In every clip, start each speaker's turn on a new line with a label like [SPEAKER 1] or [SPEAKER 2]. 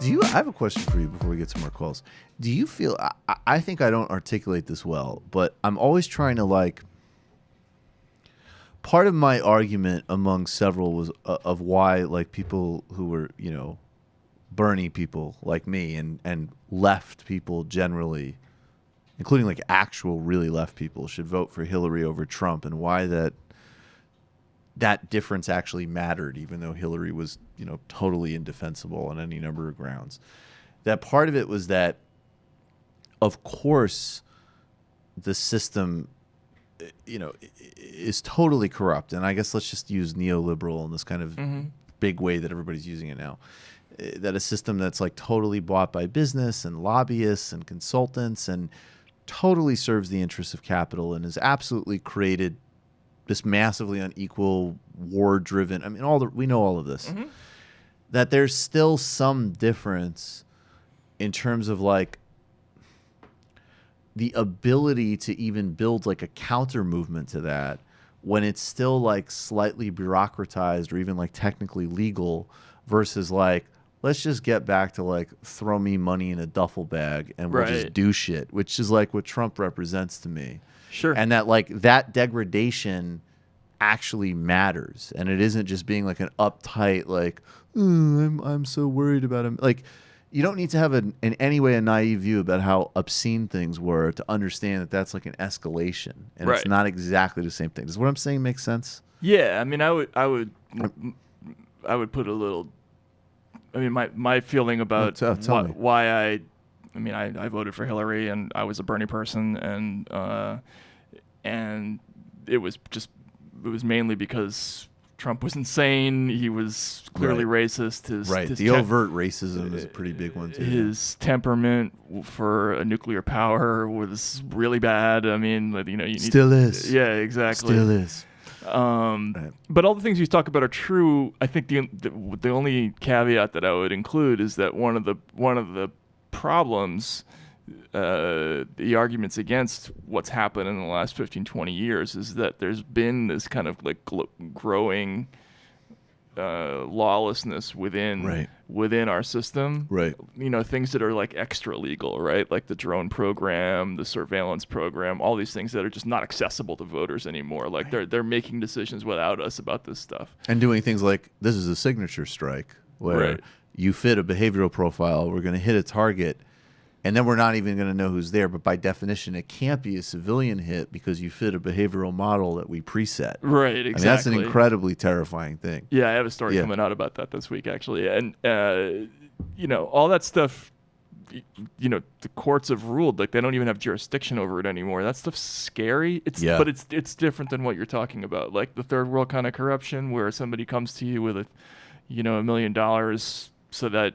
[SPEAKER 1] I have a question for you before we get to more calls. Do you feel, I think I don't articulate this well, but I'm always trying to like, part of my argument among several was of why like people who were, Bernie people like me and left people generally, including like actual really left people, should vote for Hillary over Trump, and why that difference actually mattered, even though Hillary was, totally indefensible on any number of grounds. That part of it was that, of course, the system, is totally corrupt. And I guess let's just use neoliberal in this kind of big way that everybody's using it now. That a system that's like totally bought by business and lobbyists and consultants and totally serves the interests of capital and has absolutely created this massively unequal, war-driven. I mean, we know all of this. Mm-hmm. That there's still some difference in terms of like the ability to even build like a counter movement to that when it's still like slightly bureaucratized or even like technically legal versus like, let's just get back to like throw me money in a duffel bag and we'll just do shit, which is like what Trump represents to me.
[SPEAKER 2] Sure.
[SPEAKER 1] And that like that degradation actually matters, and it isn't just being like an uptight like I'm so worried about him. Like you don't need to have in any way a naive view about how obscene things were to understand that that's like an escalation, and it's not exactly the same thing. Does what I'm saying make sense?
[SPEAKER 2] Yeah, I mean, I would put a little. I mean, my feeling about why I voted for Hillary, and I was a Bernie person, and it was mainly because Trump was insane. He was clearly racist.
[SPEAKER 1] The overt racism is a pretty big one too.
[SPEAKER 2] His temperament for a nuclear power was really bad. I mean,
[SPEAKER 1] still is.
[SPEAKER 2] Yeah, exactly.
[SPEAKER 1] Still is.
[SPEAKER 2] But all the things you talk about are true. I think the only caveat that I would include is that one of the problems, the arguments against what's happened in the last 15, 20 years is that there's been this kind of like growing lawlessness within our system.
[SPEAKER 1] Right.
[SPEAKER 2] Things that are like extra legal, right? Like the drone program, the surveillance program, all these things that are just not accessible to voters anymore. Like they're making decisions without us about this stuff.
[SPEAKER 1] And doing things like this is a signature strike where you fit a behavioral profile, we're going to hit a target, and then we're not even going to know who's there. But by definition, it can't be a civilian hit because you fit a behavioral model that we preset.
[SPEAKER 2] Right, exactly.
[SPEAKER 1] I mean, that's an incredibly terrifying thing.
[SPEAKER 2] Yeah, I have a story coming out about that this week, actually. And, all that stuff, the courts have ruled, like, they don't even have jurisdiction over it anymore. That stuff's scary. But it's different than what you're talking about. Like the third world kind of corruption where somebody comes to you with $1 million so that,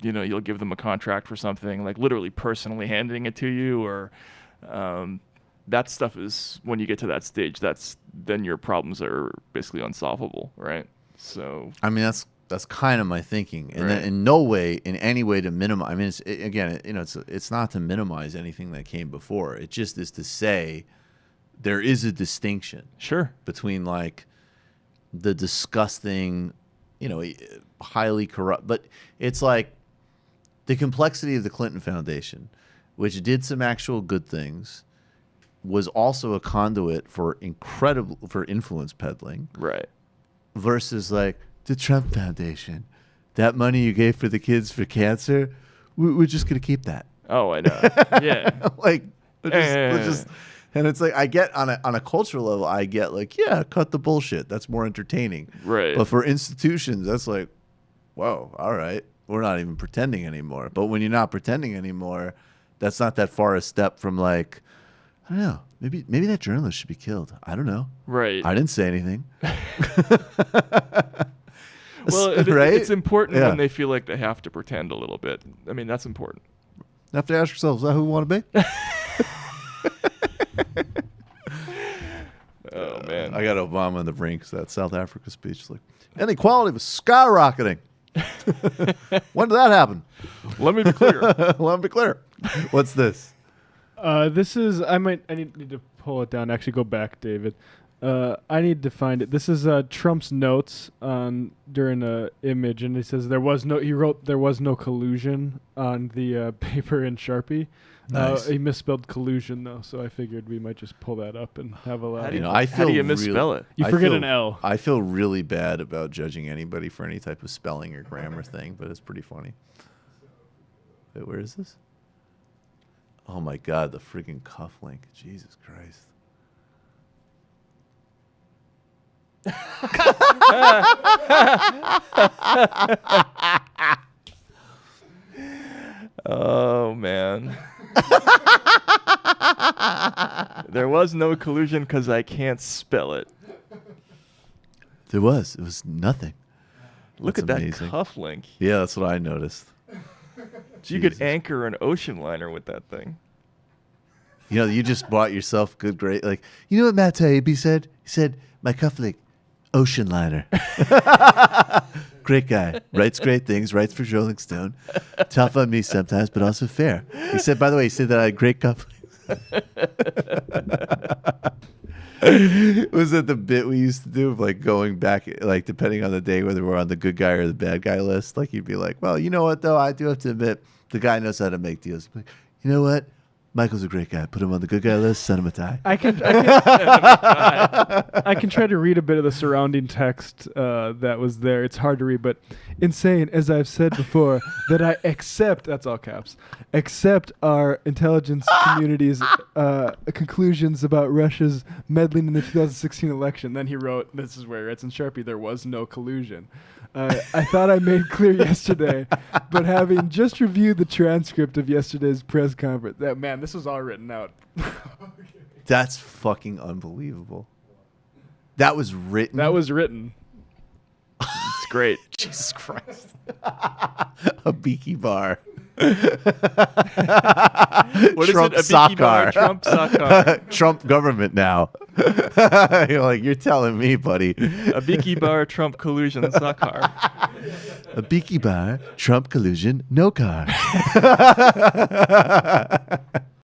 [SPEAKER 2] you'll give them a contract for something, like literally personally handing it to you, or that stuff is, when you get to that stage, then your problems are basically unsolvable, right? So
[SPEAKER 1] I mean, that's kind of my thinking, and then in no way, in any way, to minimize. I mean, it's not to minimize anything that came before. It just is to say there is a distinction, between like the disgusting, highly corrupt, but it's like the complexity of the Clinton Foundation, which did some actual good things, was also a conduit for influence peddling.
[SPEAKER 2] Right.
[SPEAKER 1] Versus like the Trump Foundation, that money you gave for the kids for cancer, we're just going to keep that.
[SPEAKER 2] Oh, I know. Yeah.
[SPEAKER 1] And it's like, I get on a cultural level, I get like, cut the bullshit. That's more entertaining.
[SPEAKER 2] Right.
[SPEAKER 1] But for institutions, that's like, whoa, all right. We're not even pretending anymore. But when you're not pretending anymore, that's not that far a step from like, I don't know, maybe that journalist should be killed. I don't know.
[SPEAKER 2] Right.
[SPEAKER 1] I didn't say anything.
[SPEAKER 2] Well, it's important when they feel like they have to pretend a little bit. I mean, that's important.
[SPEAKER 1] You have to ask yourself, is that who we want to be?
[SPEAKER 2] Oh, man.
[SPEAKER 1] I got Obama on the brink because that South Africa speech is like, inequality was skyrocketing. When did that happen?
[SPEAKER 2] Let me be clear.
[SPEAKER 1] Let me be clear. What's this?
[SPEAKER 3] This is, I need to pull it down. Actually, go back, David. I need to find it. This is Trump's notes on during a image, and he says he wrote there was no collusion on the paper in Sharpie.
[SPEAKER 1] Nice.
[SPEAKER 3] He misspelled collusion though, so I figured we might just pull that up and have a laugh.
[SPEAKER 2] How do you misspell it?
[SPEAKER 3] You forget an L.
[SPEAKER 1] I feel really bad about judging anybody for any type of spelling or grammar thing, but it's pretty funny. Wait, where is this? Oh my God, the freaking cufflink. Jesus Christ.
[SPEAKER 2] Oh man. There was no collusion because I can't spell it.
[SPEAKER 1] There was. It was nothing.
[SPEAKER 2] Look at
[SPEAKER 1] amazing.
[SPEAKER 2] that cufflink.
[SPEAKER 1] Yeah, that's what I noticed.
[SPEAKER 2] You could anchor an ocean liner with that thing.
[SPEAKER 1] You know, you just bought yourself good, great. Like, you know what Matt Taibbi said? He said, my cufflink, ocean liner. Great guy. Writes great things. Writes for Rolling Stone. Tough on me sometimes, but also fair. He said, by the way, he said that I had great cufflinks. Was that the bit we used to do of like going back, like depending on the day whether we're on the good guy or the bad guy list? Like you'd be like, well, you know what though? I do have to admit, the guy knows how to make deals. Like, you know what? Michael's a great guy. Put him on the good guy list. Send him a tie.
[SPEAKER 3] I can try to read a bit of the surrounding text that was there. It's hard to read, but in saying, as I've said before, that I accept, that's all caps, accept our intelligence community's conclusions about Russia's meddling in the 2016 election. Then he wrote, this is where he writes in Sharpie, there was no collusion. I thought I made clear yesterday, but having just reviewed the transcript of yesterday's press conference, this was all written out.
[SPEAKER 1] That's fucking unbelievable. That was written.
[SPEAKER 2] It's great.
[SPEAKER 1] Jesus Christ. A beaky bar.
[SPEAKER 2] What
[SPEAKER 1] Trump
[SPEAKER 2] is it? A beaky bar,
[SPEAKER 1] Sockar.
[SPEAKER 2] Trump Sockar.
[SPEAKER 1] Trump government now. You're like, you're telling me, buddy.
[SPEAKER 2] A beaky bar, Trump collusion, Sockar.
[SPEAKER 1] A beaky bar, Trump collusion, no car.